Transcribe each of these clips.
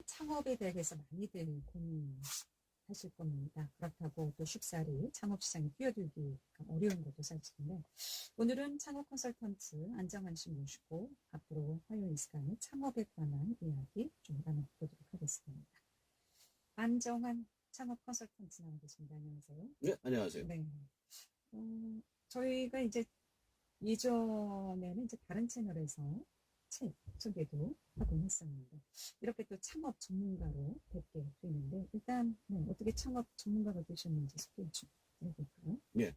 창업에 대해서 많이들 고민하실 겁니다. 그렇다고 또 쉽사리 창업시장에 뛰어들기 어려운 것도 사실인데, 오늘은 창업 컨설턴트 안정환 씨 모시고 앞으로 화요일 이 시간에 창업에 관한 이야기 좀 나눠보도록 하겠습니다. 안정환 창업 컨설턴트 나와 계십니다. 안녕하세요. 네, 안녕하세요. 네. 저희가 이제 예전에는 이제 다른 채널에서 책 소개도 하곤 했었는데, 이렇게 또 창업 전문가로 뵙게 되는데, 일단, 어떻게 창업 전문가가 되셨는지 소개 좀 해볼까요? 예,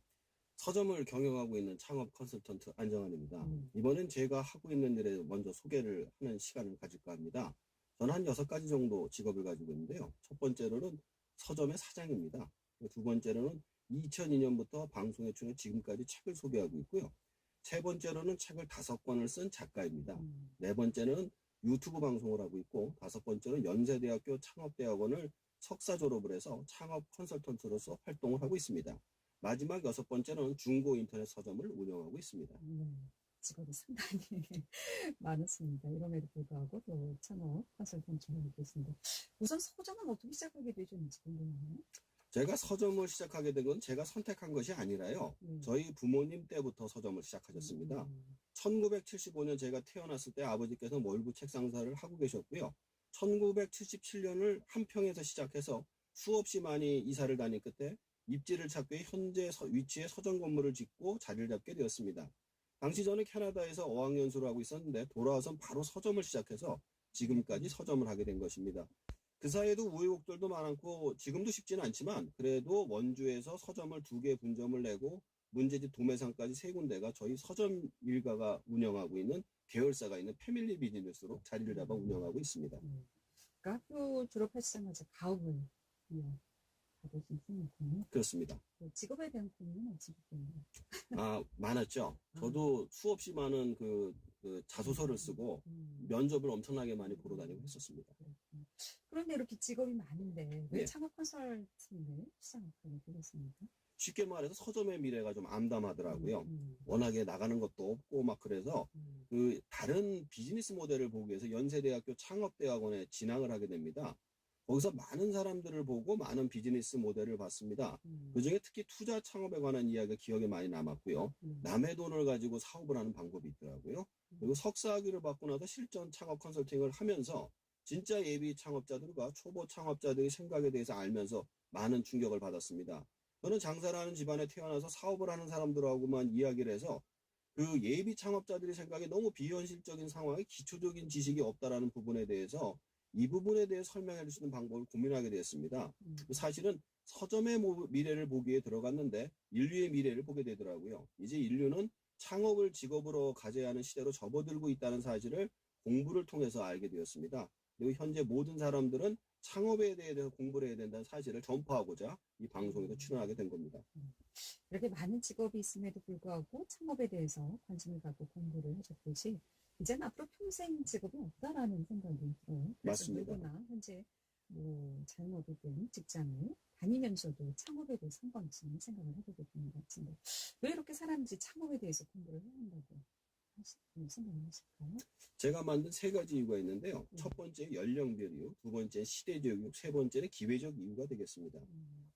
서점을 경영하고 있는 창업 컨설턴트 안정환입니다. 음. 이번엔 제가 하고 있는 일에 먼저 소개를 하는 시간을 가질까 합니다. 저는 한 6가지 정도 직업을 가지고 있는데요. 첫 번째로는 서점의 사장입니다. 두 번째로는 2002년부터 방송에 출연 지금까지 책을 소개하고 있고요. 세 번째로는 책을 5권을 쓴 작가입니다. 네 번째는 유튜브 방송을 하고 있고, 5번째는 연세대학교 창업대학원을 석사 졸업을 해서 창업 컨설턴트로서 활동을 하고 있습니다. 마지막 6번째는 중고 인터넷 서점을 운영하고 있습니다. 직업이 상당히 많았습니다. 이럼에도 불구하고 또 창업 컨설턴트를 하고 계신데, 우선 서점은 어떻게 시작하게 되셨는지 궁금하네요. 제가 서점을 시작하게 된 건 제가 선택한 것이 아니라요. 저희 부모님 때부터 서점을 시작하셨습니다. 1975년 제가 태어났을 때 아버지께서 몰부 책상사를 하고 계셨고요. 1977년을 한평에서 시작해서 수없이 많이 이사를 다닌 끝에 입지를 찾기 위해 현재 위치에 서점 건물을 짓고 자리를 잡게 되었습니다. 당시 저는 캐나다에서 어학연수를 하고 있었는데 돌아와서 바로 서점을 시작해서 지금까지 서점을 하게 된 것입니다. 그 사이에도 우여곡절도 많았고 지금도 쉽지는 않지만 그래도 원주에서 서점을 2개 분점을 내고 문제집 도매상까지 3군데가 저희 서점 일가가 운영하고 있는 계열사가 있는 패밀리 비즈니스로 자리를 잡아 운영하고 있습니다. 그러니까 학교 졸업하시자마자 가업을 가보신 셈이군요. 그렇습니다. 직업에 대한 고민은 없으셨겠네요. 많았죠. 저도 수없이 많은 그 자소서를 쓰고 면접을 엄청나게 많이 보러 다니고 했었습니다. 그런데 이렇게 직업이 많은데 왜 네. 창업 컨설팅을 시작하게 되셨습니까? 쉽게 말해서 서점의 미래가 좀 암담하더라고요. 워낙에 나가는 것도 없고 막 그래서 그 다른 비즈니스 모델을 보기 위해서 연세대학교 창업대학원에 진학을 하게 됩니다. 거기서 많은 사람들을 보고 많은 비즈니스 모델을 봤습니다. 그중에 특히 투자 창업에 관한 이야기가 기억에 많이 남았고요. 남의 돈을 가지고 사업을 하는 방법이 있더라고요. 그리고 석사학위를 받고 나서 실전 창업 컨설팅을 하면서 진짜 예비 창업자들과 초보 창업자들의 생각에 대해서 알면서 많은 충격을 받았습니다. 저는 장사를 하는 집안에 태어나서 사업을 하는 사람들하고만 이야기를 해서 그 예비 창업자들의 생각에 너무 비현실적인 상황에 기초적인 지식이 없다라는 부분에 대해서 이 부분에 대해 설명해 줄 수 있는 방법을 고민하게 되었습니다. 사실은 서점의 미래를 보기에 들어갔는데 인류의 미래를 보게 되더라고요. 이제 인류는 창업을 직업으로 가져야 하는 시대로 접어들고 있다는 사실을 공부를 통해서 알게 되었습니다. 그리고 현재 모든 사람들은 창업에 대해서 공부를 해야 된다는 사실을 전파하고자 이 방송에도 출연하게 된 겁니다. 이렇게 많은 직업이 있음에도 불구하고 창업에 대해서 관심을 갖고 공부를 하셨듯이 이제는 앞으로 평생 직업이 없다라는 생각이 들어요. 맞습니다. 누구나 현재 자영업이든 직장을 다니면서도 창업에 대해서 한 번쯤 생각을 하게 되는 것 같은데, 왜 이렇게 사람들이 창업에 대해서 공부를 해야 한다고 생각을 하실까요? 제가 만든 3가지 이유가 있는데요. 첫 번째 연령별 이유, 두 번째 시대적 이유, 세 번째는 기회적 이유가 되겠습니다.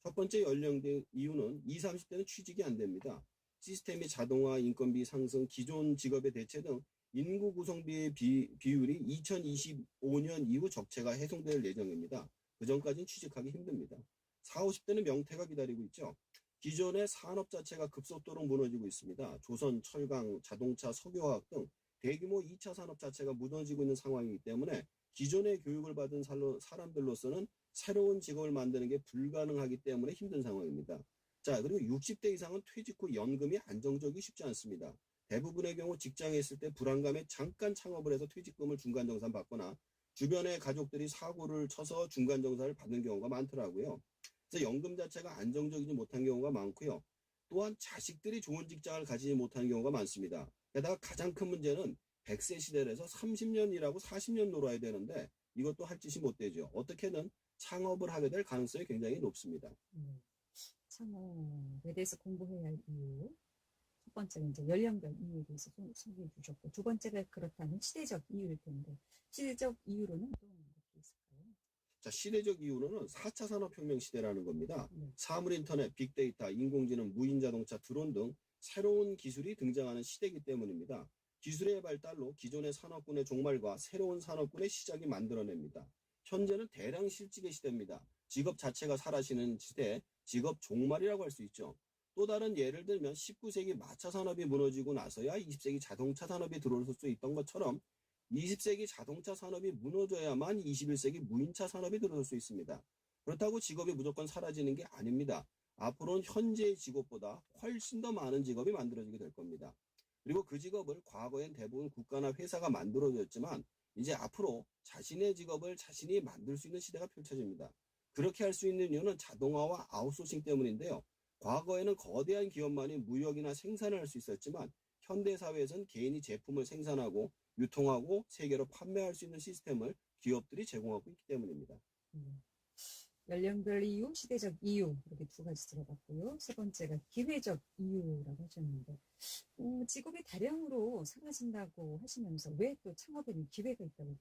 첫 번째 연령대 이유는 20, 30대는 취직이 안 됩니다. 시스템의 자동화, 인건비 상승, 기존 직업의 대체 등 인구 구성비의 비율이 2025년 이후 적체가 해소될 예정입니다. 그 전까지는 취직하기 힘듭니다. 40, 50대는 명퇴가 기다리고 있죠. 기존의 산업 자체가 급속도로 무너지고 있습니다. 조선, 철강, 자동차, 석유화학 등 대규모 2차 산업 자체가 무너지고 있는 상황이기 때문에 기존의 교육을 받은 사람들로서는 새로운 직업을 만드는 게 불가능하기 때문에 힘든 상황입니다. 자, 그리고 60대 이상은 퇴직 후 연금이 안정적이 쉽지 않습니다. 대부분의 경우 직장에 있을 때 불안감에 잠깐 창업을 해서 퇴직금을 중간정산 받거나 주변의 가족들이 사고를 쳐서 중간정산을 받는 경우가 많더라고요. 그래서 연금 자체가 안정적이지 못한 경우가 많고요. 또한 자식들이 좋은 직장을 가지지 못하는 경우가 많습니다. 게다가 가장 큰 문제는 100세 시대라서 30년 일하고 40년 놀아야 되는데 이것도 할 짓이 못 되죠. 어떻게든 창업을 하게 될 가능성이 굉장히 높습니다. 창업에 대해서 공부해야 할 이유. 첫 번째는 이제 연령별 이유에 대해서 소개해 주셨고, 두 번째가 그렇다면 시대적 이유일 텐데, 시대적 이유로는 어떤 것도 있을까요? 자, 시대적 이유는 4차 산업혁명 시대라는 겁니다. 네. 사물 인터넷, 빅데이터, 인공지능, 무인 자동차, 드론 등 새로운 기술이 등장하는 시대이기 때문입니다. 기술의 발달로 기존의 산업군의 종말과 새로운 산업군의 시작이 만들어냅니다. 현재는 대량 실직의 시대입니다. 직업 자체가 사라지는 시대, 직업 종말이라고 할 수 있죠. 또 다른 예를 들면 19세기 마차 산업이 무너지고 나서야 20세기 자동차 산업이 들어올 수 있던 것처럼 20세기 자동차 산업이 무너져야만 21세기 무인차 산업이 들어설 수 있습니다. 그렇다고 직업이 무조건 사라지는 게 아닙니다. 앞으로는 현재의 직업보다 훨씬 더 많은 직업이 만들어지게 될 겁니다. 그리고 그 직업을 과거엔 대부분 국가나 회사가 만들어줬지만 이제 앞으로 자신의 직업을 자신이 만들 수 있는 시대가 펼쳐집니다. 그렇게 할 수 있는 이유는 자동화와 아웃소싱 때문인데요. 과거에는 거대한 기업만이 무역이나 생산을 할 수 있었지만 현대사회에서는 개인이 제품을 생산하고 유통하고 세계로 판매할 수 있는 시스템을 기업들이 제공하고 있기 때문입니다. 연령별 이유, 시대적 이유 이렇게 두 가지 들어봤고요. 세 번째가 기회적 이유라고 하셨는데 직업이 다량으로 사라진다고 하시면서 왜 또 창업에는 기회가 있다고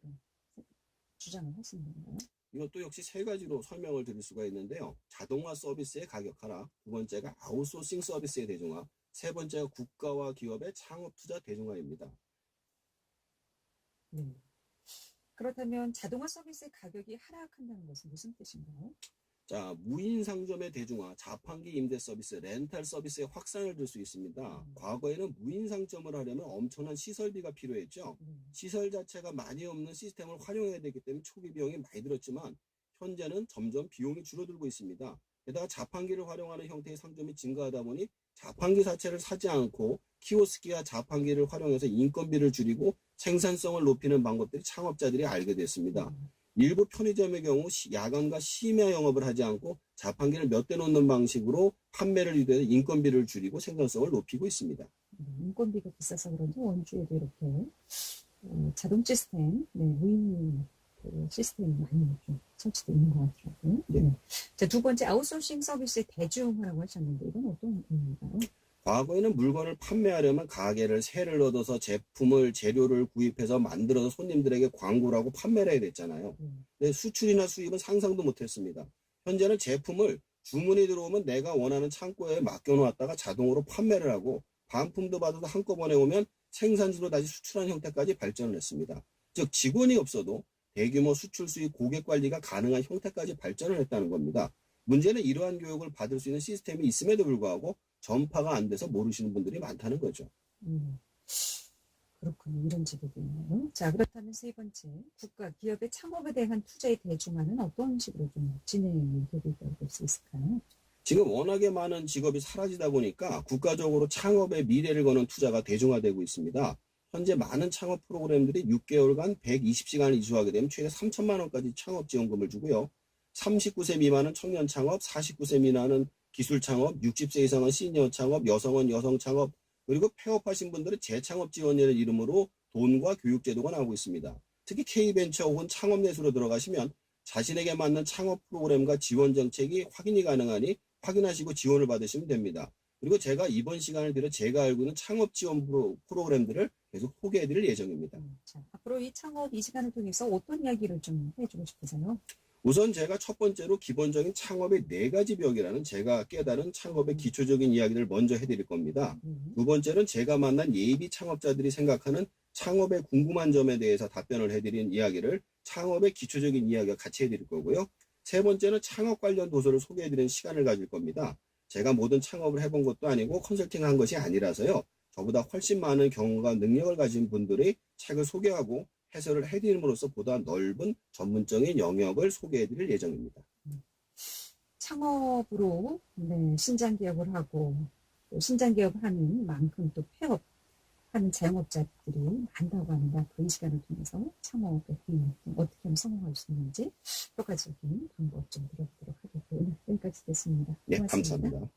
주장을 하시는 건가요? 이것도 역시 세 가지로 설명을 드릴 수가 있는데요. 자동화 서비스의 가격 하락, 두 번째가 아웃소싱 서비스의 대중화, 세 번째가 국가와 기업의 창업 투자 대중화입니다. 네. 그렇다면 자동화 서비스의 가격이 하락한다는 것은 무슨 뜻인가요? 자, 무인 상점의 대중화, 자판기 임대 서비스, 렌탈 서비스의 확산을 들 수 있습니다. 과거에는 무인 상점을 하려면 엄청난 시설비가 필요했죠. 시설 자체가 많이 없는 시스템을 활용해야 되기 때문에 초기 비용이 많이 들었지만 현재는 점점 비용이 줄어들고 있습니다. 게다가 자판기를 활용하는 형태의 상점이 증가하다 보니 자판기 자체를 사지 않고 키오스키와 자판기를 활용해서 인건비를 줄이고 생산성을 높이는 방법들이 창업자들이 알게 됐습니다. 일부 편의점의 경우 야간과 심야 영업을 하지 않고 자판기를 몇 대 놓는 방식으로 판매를 유도해서 인건비를 줄이고 생산성을 높이고 있습니다. 인건비가 비싸서 그런지 원주에도 이렇게 자동 시스템, 무인 시스템이 많이 좀 설치되어 있는 것 같더라고요. 네. 자, 두 번째 아웃소싱 서비스의 대중화라고 하셨는데 이건 어떤 의미인가요? 과거에는 물건을 판매하려면 가게를 세를 얻어서 제품을 재료를 구입해서 만들어서 손님들에게 광고를 하고 판매를 해야 됐잖아요. 근데 수출이나 수입은 상상도 못했습니다. 현재는 제품을 주문이 들어오면 내가 원하는 창고에 맡겨놓았다가 자동으로 판매를 하고 반품도 받아서 한꺼번에 오면 생산지로 다시 수출하는 형태까지 발전을 했습니다. 즉 직원이 없어도 대규모 수출 수입 고객 관리가 가능한 형태까지 발전을 했다는 겁니다. 문제는 이러한 교육을 받을 수 있는 시스템이 있음에도 불구하고 전파가 안 돼서 모르시는 분들이 많다는 거죠. 그렇군요. 이런 직업이 있나요? 자, 그렇다면 세 번째, 국가, 기업의 창업에 대한 투자의 대중화는 어떤 식으로 좀 진행이 되고 있다고 볼 수 있을까요? 지금 워낙에 많은 직업이 사라지다 보니까 국가적으로 창업의 미래를 거는 투자가 대중화되고 있습니다. 현재 많은 창업 프로그램들이 6개월간 120시간을 이수하게 되면 최대 3천만 원까지 창업 지원금을 주고요. 39세 미만은 청년 창업, 49세 미만은 기술 창업, 60세 이상은 시니어 창업, 여성은 여성 창업, 그리고 폐업하신 분들은 재창업 지원이라는 이름으로 돈과 교육 제도가 나오고 있습니다. 특히 K벤처 혹은 창업넷으로 들어가시면 자신에게 맞는 창업 프로그램과 지원 정책이 확인이 가능하니 확인하시고 지원을 받으시면 됩니다. 그리고 제가 이번 시간을 빌어 제가 알고 있는 창업 지원 프로그램들을 계속 소개해드릴 예정입니다. 자, 앞으로 이 창업 이 시간을 통해서 어떤 이야기를 좀 해주고 싶으세요? 우선 제가 첫 번째로 기본적인 창업의 4가지 벽이라는 제가 깨달은 창업의 기초적인 이야기를 먼저 해드릴 겁니다. 두 번째는 제가 만난 예비 창업자들이 생각하는 창업의 궁금한 점에 대해서 답변을 해드린 이야기를 창업의 기초적인 이야기와 같이 해드릴 거고요. 세 번째는 창업 관련 도서를 소개해드리는 시간을 가질 겁니다. 제가 모든 창업을 해본 것도 아니고 컨설팅한 것이 아니라서요. 저보다 훨씬 많은 경험과 능력을 가진 분들이 책을 소개하고 해설을 해드림으로써 보다 넓은 전문적인 영역을 소개해드릴 예정입니다. 창업으로 신장기업을 하고 또 신장기업 하는 만큼 또 폐업하는 자영업자들이 많다고 합니다. 그 이 시간을 통해서 창업에 어떻게 하면 성공할 수 있는지 효과적인 방법 좀 들어보도록 하겠고요. 여기까지 됐습니다. 네, 고맙습니다. 감사합니다.